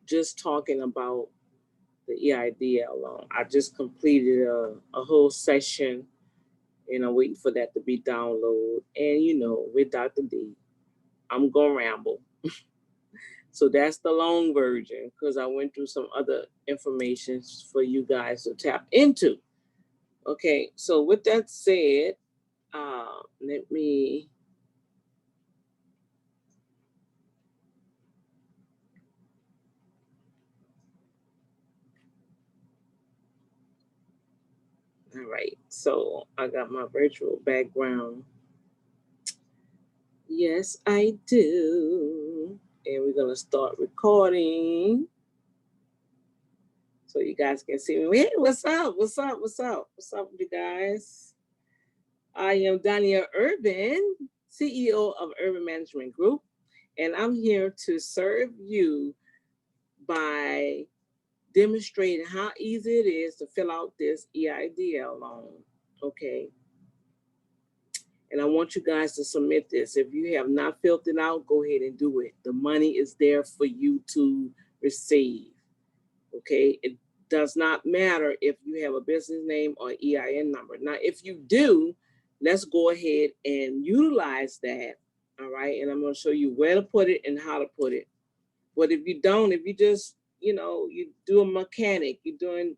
just talking about the EIDL loan. I just completed a whole session, and I'm waiting for that to be downloaded. And you know, with Dr. D, I'm gonna ramble. So that's the long version, because I went through some other information for you guys to tap into. Okay, so with that said, let me all right, so I got my virtual background. Yes, I do. And we're gonna start recording so you guys can see me. Hey, what's up? What's up? What's up? What's up, you guys? I am Danielle Ervin, CEO of Ervin Management Group, and I'm here to serve you by demonstrating how easy it is to fill out this EIDL loan. Okay. And I want you guys to submit this. If you have not filled it out, go ahead and do it. The money is there for you to receive. Okay. It does not matter if you have a business name or EIN number. Now, if you do, let's go ahead and utilize that. All right. And I'm going to show you where to put it and how to put it. But if you don't, if you just, you know, you do a mechanic, you're doing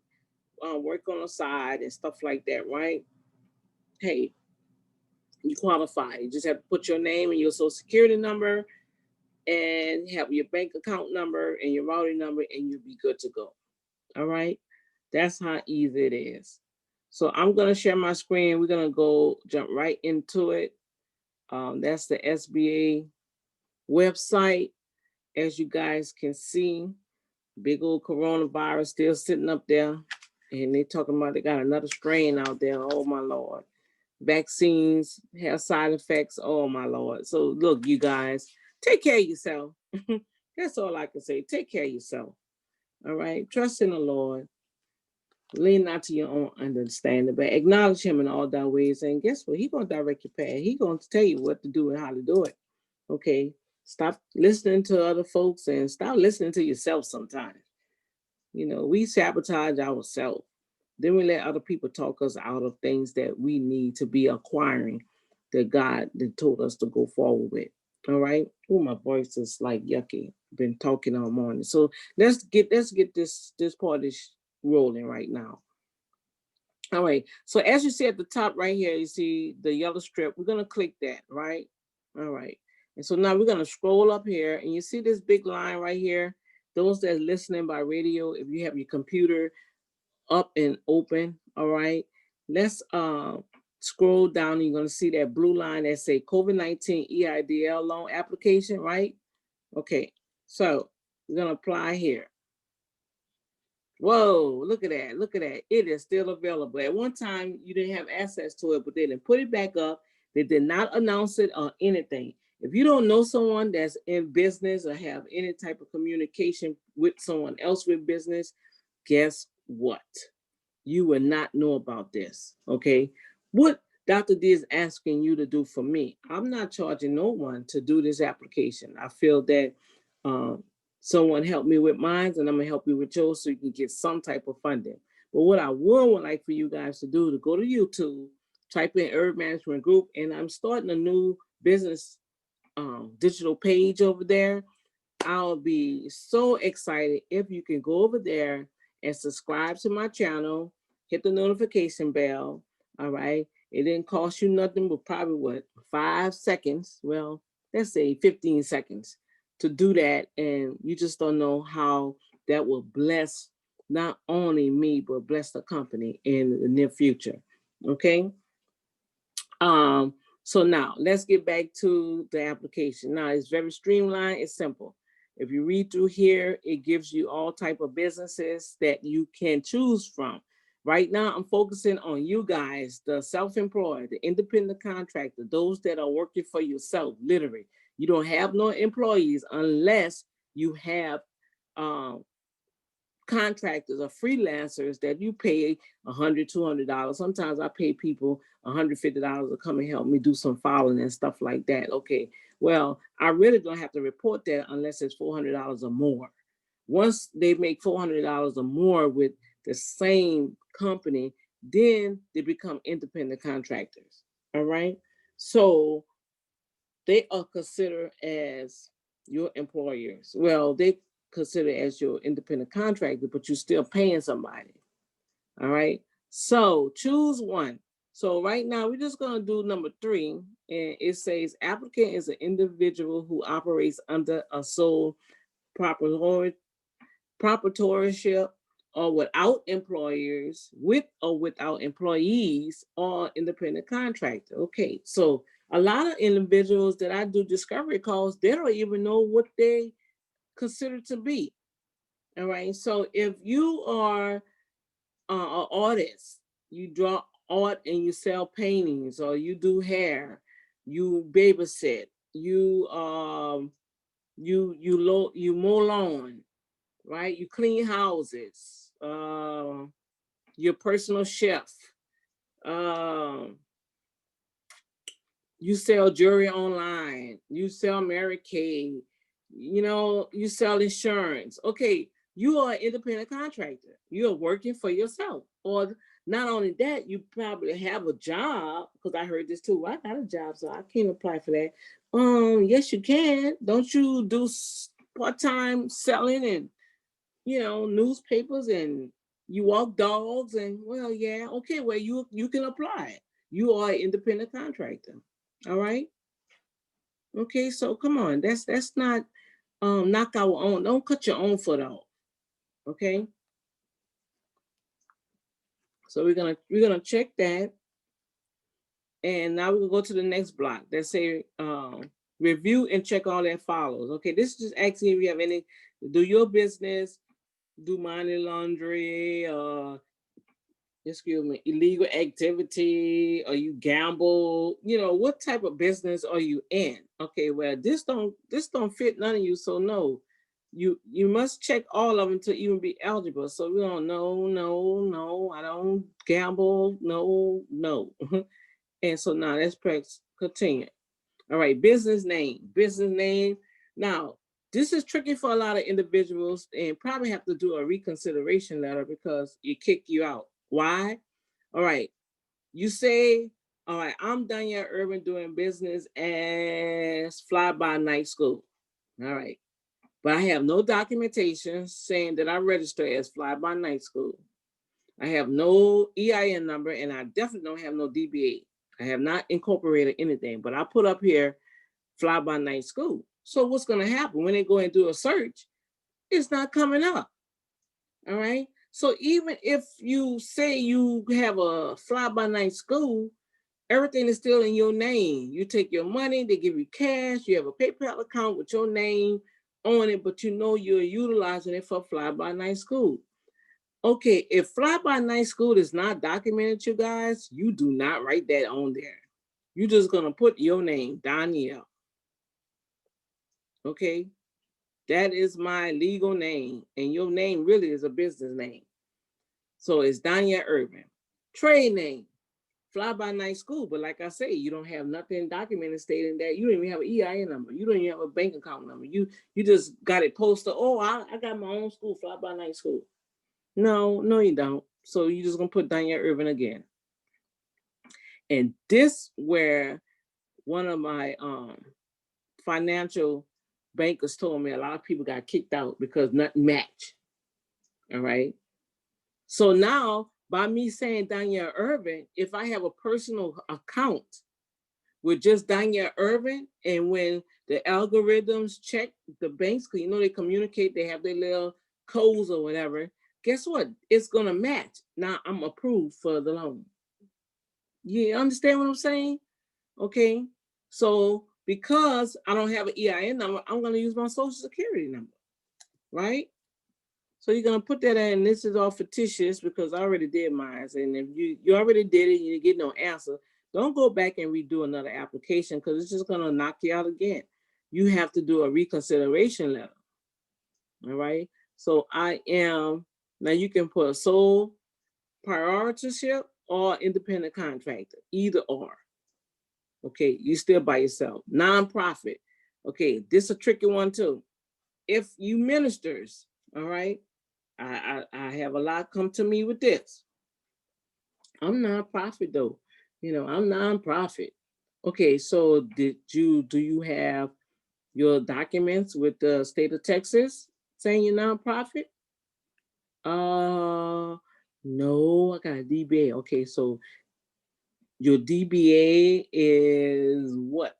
work on the side and stuff like that, right? Hey, you qualify. You just have to put your name and your social security number and have your bank account number and your routing number, and you'll be good to go. All right. That's how easy it is. So I'm going to share my screen. We're going to jump right into it. That's the SBA website. As you guys can see, big old coronavirus still sitting up there. And they talking about they got another strain out there. Oh, my Lord. Vaccines have side effects. Oh, my Lord. So look, you guys, take care of yourself. That's all I can say. Take care of yourself. All right. Trust in the Lord. Lean not to your own understanding, but acknowledge him in all thy ways. And guess what? He's going to direct your path. He's going to tell you what to do and how to do it. Okay. Stop listening to other folks and stop listening to yourself sometimes. You know, we sabotage ourselves. Then we let other people talk us out of things that we need to be acquiring that God that told us to go forward with. All right. Oh, my voice is like yucky. Been talking all morning. So let's get this part rolling right now. All right. So as you see at the top right here, you see the yellow strip. We're gonna click that, right? All right. And so now we're gonna scroll up here, and you see this big line right here. Those that are listening by radio, if you have your computer up and open, all right, let's scroll down, and you're going to see that blue line that say COVID-19 EIDL loan application, right? Okay, so we're going to apply here. Whoa, look at that, look at that. It is still available. At one time, you didn't have access to it, but they didn't put it back up. They did not announce it or anything. If you don't know someone that's in business or have any type of communication with someone else with business, guess what? You will not know about this, okay? What Dr. D is asking you to do for me, I'm not charging no one to do this application. I feel that someone helped me with mine, and I'm gonna help you with yours so you can get some type of funding. But what I would like for you guys to do to go to YouTube, type in Ervin Management Group, and I'm starting a new business digital page over there. I'll be so excited if you can go over there and subscribe to my channel, hit the notification bell. All right. It didn't cost you nothing but probably 5 seconds. Well, let's say 15 seconds to do that. And you just don't know how that will bless not only me, but bless the company in the near future. Okay. So now let's get back to the application. Now it's very streamlined. It's simple. If you read through here, it gives you all type of businesses that you can choose from. Right now, I'm focusing on you guys, the self-employed, the independent contractor, those that are working for yourself, literally. You don't have no employees unless you have contractors or freelancers that you pay $100, $200. Sometimes I pay people $150 to come and help me do some filing and stuff like that. Okay, well, I really don't have to report that unless it's $400 or more. Once they make $400 or more with the same company, then they become independent contractors. All right. So they are considered as your employers. Well, they consider as your independent contractor, but you're still paying somebody. All right. So choose one. So right now we're just going to do number 3, and it says applicant is an individual who operates under a sole proprietorship or without employers, with or without employees, or independent contractor. Okay, so a lot of individuals that I do discovery calls, they don't even know what they consider to be. All right, so if you are an artist, you draw art and you sell paintings, or you do hair, you babysit, you you mow lawn, right? You clean houses, your personal chef, you sell jewelry online, you sell Mary Kay, you sell insurance. Okay, you are an independent contractor. You are working for yourself. Or not only that, you probably have a job, because I heard this too. Well, I got a job, so I can't apply for that. Yes, you can. Don't you do part-time selling and newspapers, and you walk dogs, and well, yeah, okay, well, you can apply. You are an independent contractor. All right. Okay, so come on. That's not knock our own. Don't cut your own foot off. Okay. So we're gonna check that. And now we're gonna go to the next block that say review and check all that follows. Okay, this is just asking if you have any, do your business, do money laundry, excuse me, illegal activity, or you gamble, what type of business are you in? Okay, well, this don't fit none of you, so no. You must check all of them to even be eligible. So we don't no, I don't gamble, no. And so now let's press continue. All right, business name. Now, this is tricky for a lot of individuals, and probably have to do a reconsideration letter because it kick you out. Why? All right, you say, all right, I'm Danielle Ervin doing business as Fly By Night School. All right, but I have no documentation saying that I registered as Fly By Night School. I have no EIN number, and I definitely don't have no DBA. I have not incorporated anything, but I put up here Fly By Night School. So what's going to happen when they go and do a search? It's not coming up. All right. So even if you say you have a Fly By Night School, everything is still in your name. You take your money, they give you cash, you have a PayPal account with your name on it, but you're utilizing it for Fly By Night School. Okay, if Fly By Night School is not documented, you guys, you do not write that on there. You're just going to put your name, Danielle. Okay, that is my legal name, and your name really is a business name. So it's Danielle Ervin. Trade name, Fly By Night School, but like I say, you don't have nothing documented stating that. You don't even have an EIN number. You don't even have a bank account number. You just got it posted. Oh, I got my own school, Fly By Night School. No, you don't. So you're just gonna put Danielle Ervin again. And this where one of my financial bankers told me a lot of people got kicked out because nothing matched. All right. So now by me saying Danielle Ervin, if I have a personal account with just Danielle Ervin, and when the algorithms check the banks, because they communicate, they have their little codes or whatever, guess what? It's gonna match. Now I'm approved for the loan. You understand what I'm saying? Okay. So because I don't have an EIN number, I'm going to use my social security number, right? So you're going to put that in. This is all fictitious because I already did mine. And if you already did it, you get no answer, don't go back and redo another application because it's just going to knock you out again. You have to do a reconsideration letter. All right. So I am, now you can put a sole proprietorship or independent contractor, either or. Okay, you still by yourself. Nonprofit. Okay, this is a tricky one too. If you ministers, All right. I have a lot come to me with this. I'm nonprofit though. I'm nonprofit. Okay, so do you have your documents with the state of Texas saying you're nonprofit? No, I got a DBA. Okay, so your DBA is what?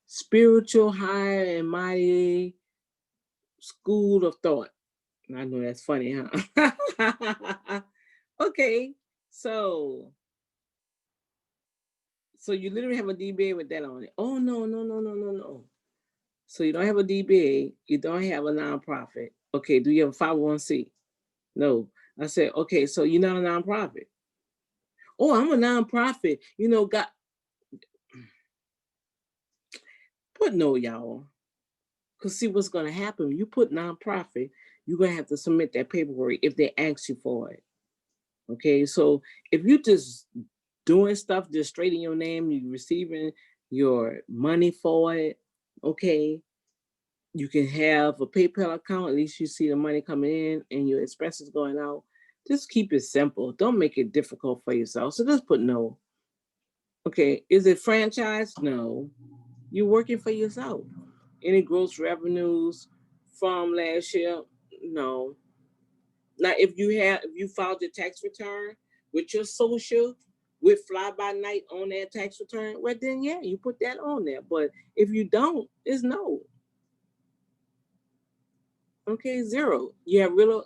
Spiritual High and Mighty School of Thought. I know that's funny, huh? Okay, so you literally have a DBA with that on it. Oh no, no, no, no, no, no. So you don't have a DBA, you don't have a nonprofit. Okay, do you have a 501c? No. I said, okay, so you're not a nonprofit. Oh, I'm a nonprofit. Got put no, y'all. Because see what's going to happen. You put nonprofit, you're going to have to submit that paperwork if they ask you for it. Okay, so if you just doing stuff just straight in your name, you're receiving your money for it, okay, you can have a PayPal account, at least you see the money coming in and your expenses going out. Just keep it simple. Don't make it difficult for yourself. So just put no. Okay, is it franchise? No. You're working for yourself. Any gross revenues from last year? No. Now, if you filed your tax return with your social, with fly by night on that tax return, well then yeah, you put that on there. But if you don't, it's no. Okay, zero. You have real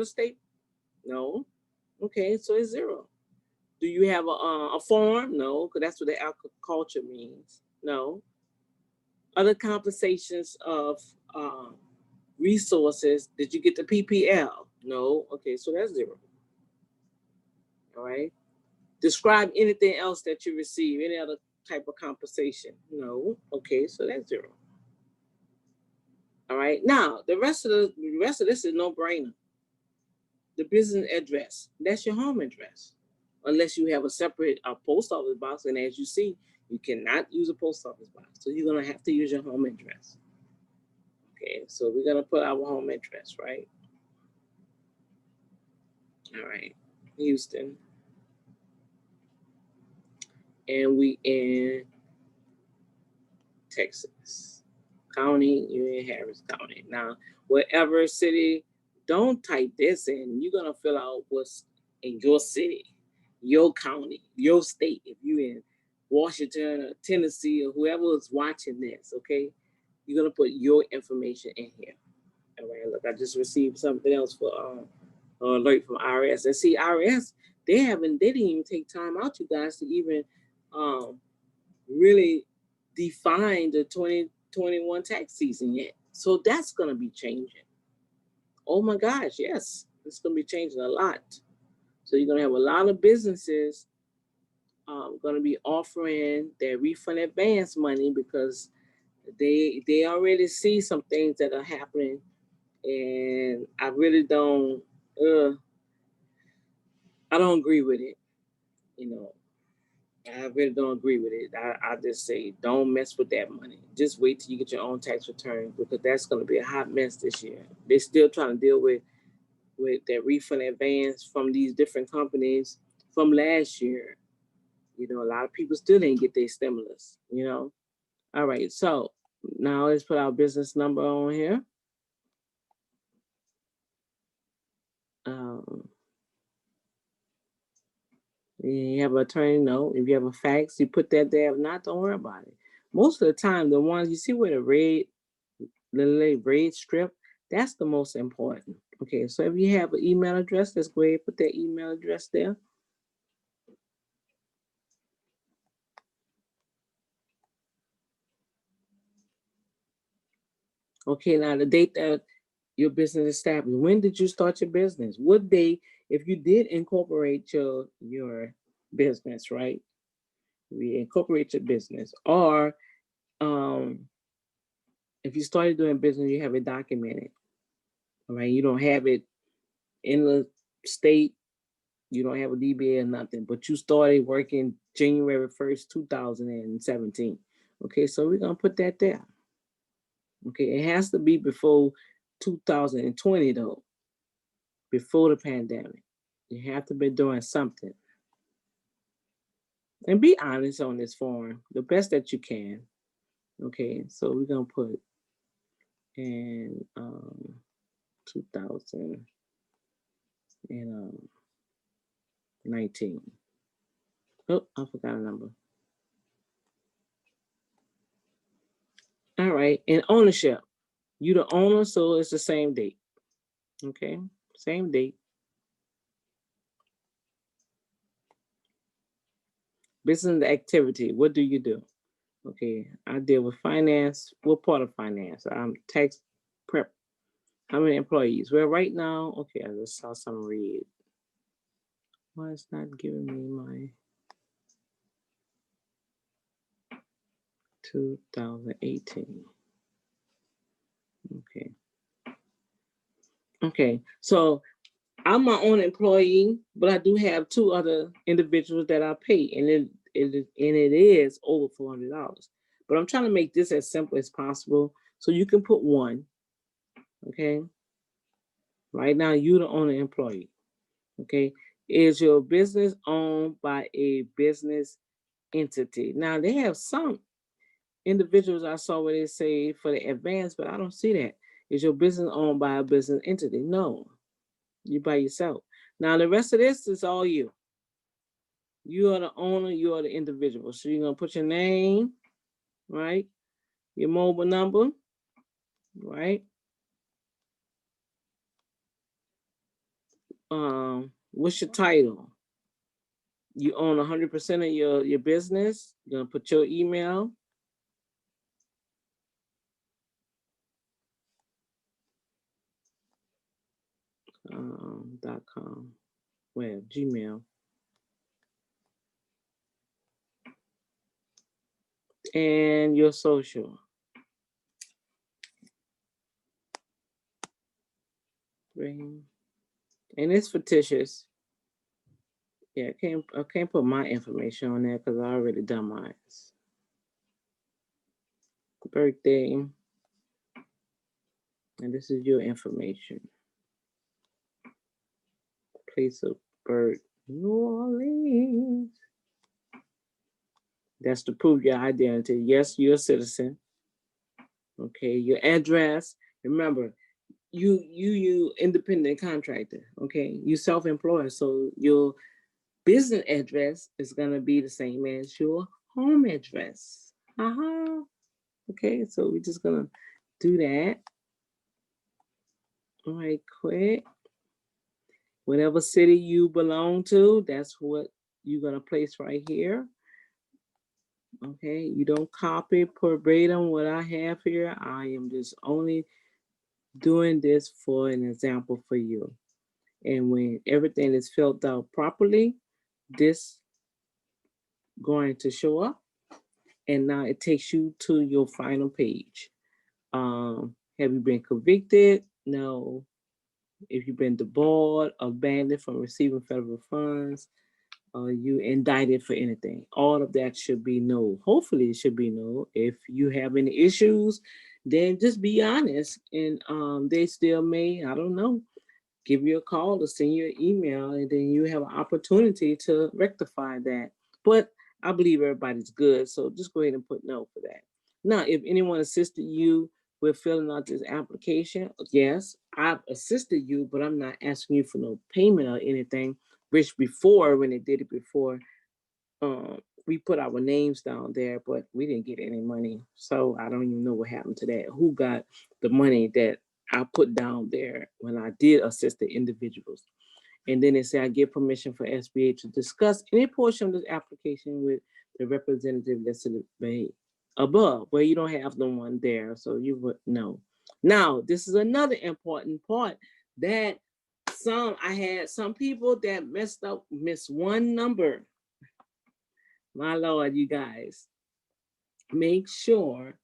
estate? No. Okay, so it's zero. Do you have a farm? No, because that's what the agriculture means. No. Other compensations of resources. Did you get the PPL? No. Okay, so that's zero. All right. Describe anything else that you receive, any other type of compensation. No. Okay, so that's zero. All right. Now the rest of this is no brainer. The business address, that's your home address, unless you have a separate post office box. And as you see, you cannot use a post office box, so you're gonna have to use your home address. Okay, so we're gonna put our home address, right? All right, Houston, and we in Texas County. You're in Harris County. Now, whatever city, don't type this in. You're gonna fill out what's in your city, your county, your state. If you in Washington or Tennessee or whoever is watching this, okay, you're gonna put your information in here. All right, look, I just received something else for alert from IRS. And see, IRS, they didn't even take time out, you guys, to even really define the 2021 tax season yet. So that's gonna be changing. Oh my gosh, yes, it's gonna be changing a lot. So you're gonna have a lot of businesses going to be offering their refund advance money because they already see some things that are happening, and I really don't I don't agree with it. You know, I really don't agree with it. I just say don't mess with that money. Just wait till you get your own tax return because that's going to be a hot mess this year. They're still trying to deal with their refund advance from these different companies from last year. A lot of people still didn't get their stimulus. All right, so now let's put our business number on here. You have an attorney, no. If you have a fax, you put that there. If not, don't worry about it. Most of the time, the ones you see with a red strip, that's the most important. Okay, so if you have an email address, let's go ahead and put that email address there. Okay, now the date that your business established. When did you start your business? What day, if you did incorporate your business, right? We incorporate your business, or if you started doing business, you have it documented. All right, you don't have it in the state, you don't have a DBA or nothing, but you started working January 1st, 2017. Okay, so we're gonna put that there. Okay, it has to be before 2020 though, before the pandemic. You have to be doing something. And be honest on this form, the best that you can. Okay, so we're gonna put in 2019. Oh, I forgot a number. All right, and ownership. You the owner, so it's the same date. Okay, same date. Business activity, what do you do? Okay, I deal with finance. What part of finance? I'm tax prep. How many employees? Well, right now, okay, I just saw some read. Why it's not giving me my 2018? Okay. Okay, so I'm my own employee, but I do have 2 other individuals that I pay, and it is over $400. But I'm trying to make this as simple as possible, so you can put 1. Okay. Right now, you're the owner employee. Okay. Is your business owned by a business entity? Now they have some individuals I saw where they say for the advance, but I don't see that. Is your business owned by a business entity? No. You by yourself. Now the rest of this is all you. You are the owner, you are the individual. So you're gonna put your name, right? Your mobile number, right? What's your title? You own 100% of your business. You're gonna put your email. .com, web, Gmail. And your social. And it's fictitious. Yeah, I can't put my information on there because I already done mine. Birthday. And this is your information. Place of birth, New Orleans. That's to prove your identity. Yes, you're a citizen. Okay, your address. Remember, you independent contractor. Okay, you self-employed, so your business address is gonna be the same as your home address. Okay, so we're just gonna do that. All right, quick. Whatever city you belong to, that's what you're gonna place right here. Okay, you don't copy verbatim what I have here. I am just only doing this for an example for you. And when everything is filled out properly, this going to show up. And now it takes you to your final page. Have you been convicted? No. If you've been debarred or banned from receiving federal funds, you indicted for anything. All of that should be no. Hopefully it should be no. If you have any issues, then just be honest. And they still may, I don't know, give you a call or send you an email, and then you have an opportunity to rectify that. But I believe everybody's good, so just go ahead and put no for that. Now, if anyone assisted you with filling out this application, yes, I've assisted you, but I'm not asking you for no payment or anything. Which before, when they did it before, we put our names down there, but we didn't get any money. So I don't even know what happened to that. Who got the money that I put down there when I did assist the individuals? And then they say I give permission for SBA to discuss any portion of this application with the representative listed above, where you don't have no one there, so you would know. Now, this is another important part that I had some people that missed one number. My Lord, you guys, make sure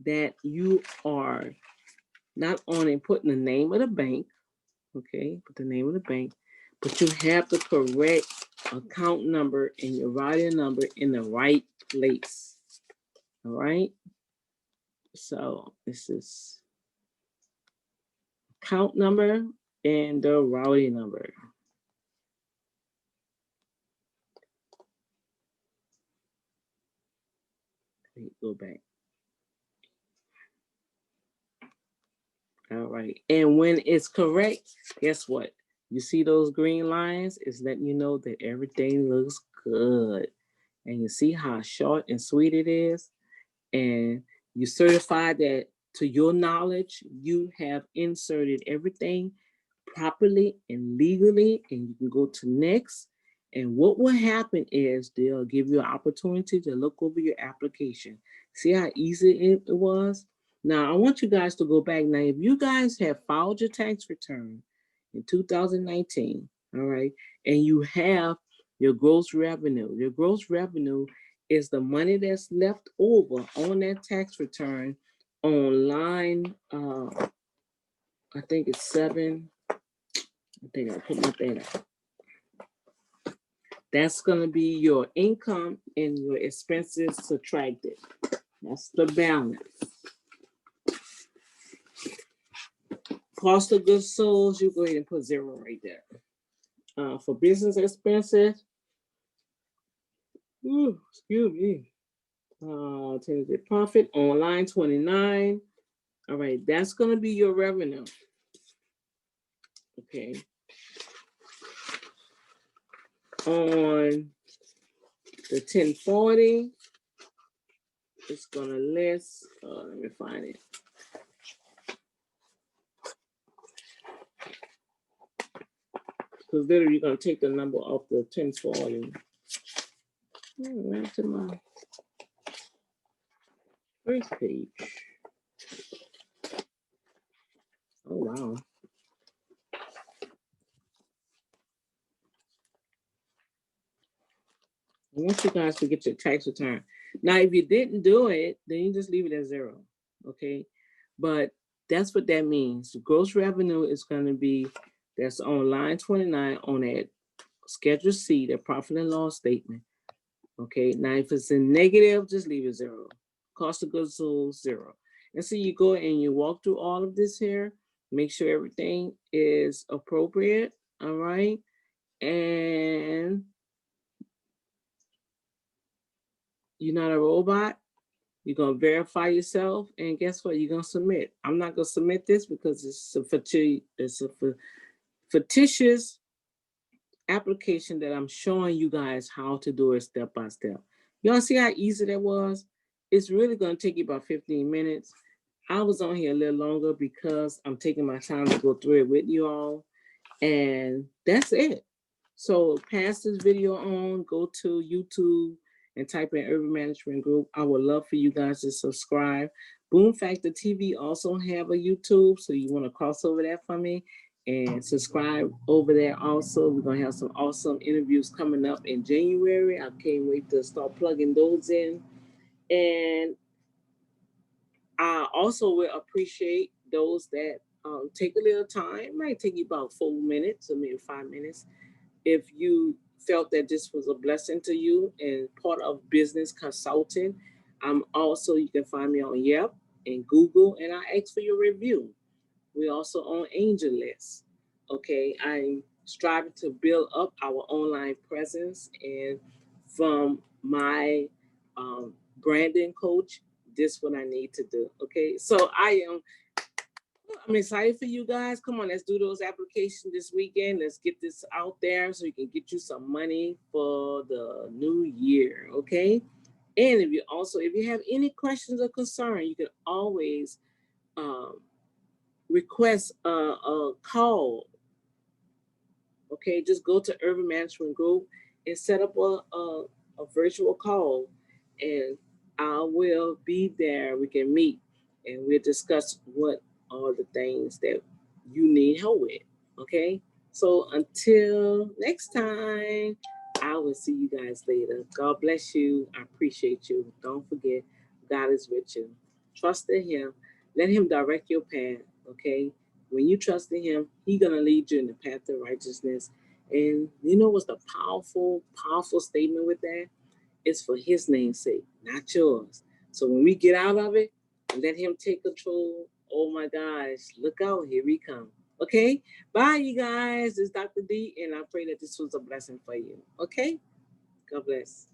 that you are not only putting the name of the bank, okay, put the name of the bank, but you have the correct account number and your routing number in the right place. All right. So this is account number and the routing number. Let me go back. All right. And when it's correct, guess what? You see those green lines? It's letting you know that everything looks good. And you see how short and sweet it is? And you certify that to your knowledge, you have inserted everything properly and legally, and you can go to next. And what will happen is they'll give you an opportunity to look over your application. See how easy it was? Now, I want you guys to go back. Now, if you guys have filed your tax return in 2019, all right, and you have your gross revenue is the money that's left over on that tax return on line, I think it's 7. I think I put my thing out. That's going to be your income and your expenses subtracted. That's the balance. Cost of goods sold, you go ahead and put 0 right there. For business expenses, excuse me, tentative profit on line 29. All right, that's going to be your revenue. Okay. On the 1040, it's going to list, let me find it. Because literally, you're going to take the number off the 1040. Right to my first page. Oh, wow. I want you guys to get your tax return. Now, if you didn't do it, then you just leave it at 0, okay? But that's what that means. The gross revenue is going to be, that's on line 29 on that Schedule C, the profit and loss statement. Okay, now if it's in negative, just leave it 0. Cost of goods sold, 0. And so you go and you walk through all of this here, make sure everything is appropriate, all right? And you're not a robot. You're going to verify yourself, and guess what? You're going to submit. I'm not going to submit this because it's a fictitious application that I'm showing you guys how to do it step by step. Y'all see how easy that was? It's really going to take you about 15 minutes. I was on here a little longer because I'm taking my time to go through it with you all. And that's it. So pass this video on, go to YouTube and type in Ervin Management Group. I would love for you guys to subscribe. Boom Factor TV also have a YouTube, so you want to cross over that for me and subscribe over there also. We're going to have some awesome interviews coming up in January. I can't wait to start plugging those in. And I also will appreciate those that take a little time. It might take you about 4 minutes or maybe 5 minutes. If you felt that this was a blessing to you and part of business consulting, I'm also, you can find me on Yelp and Google, and I ask for your review. We're also on Angel List. Okay, I'm striving to build up our online presence, and from my branding coach, this is what I need to do. Okay, so I'm excited for you guys. Come on, let's do those applications this weekend. Let's get this out there so you can get you some money for the new year, okay? And if you have any questions or concern, you can always request a call. Okay, just go to Ervin Management Group and set up a virtual call, and I will be there. We can meet and we'll discuss what are the things that you need help with. Okay, so until next time, I will see you guys later. God bless you. I appreciate you. Don't forget, God is with you. Trust in Him. Let Him direct your path. Okay. When you trust in Him, He's gonna lead you in the path of righteousness. And you know what's the powerful statement with that? It's for His name's sake, not yours. So when we get out of it, Let him take control. Oh my gosh, look out, here we come. Okay, bye you guys. It's Dr. D, and I pray that this was a blessing for you. Okay, God bless.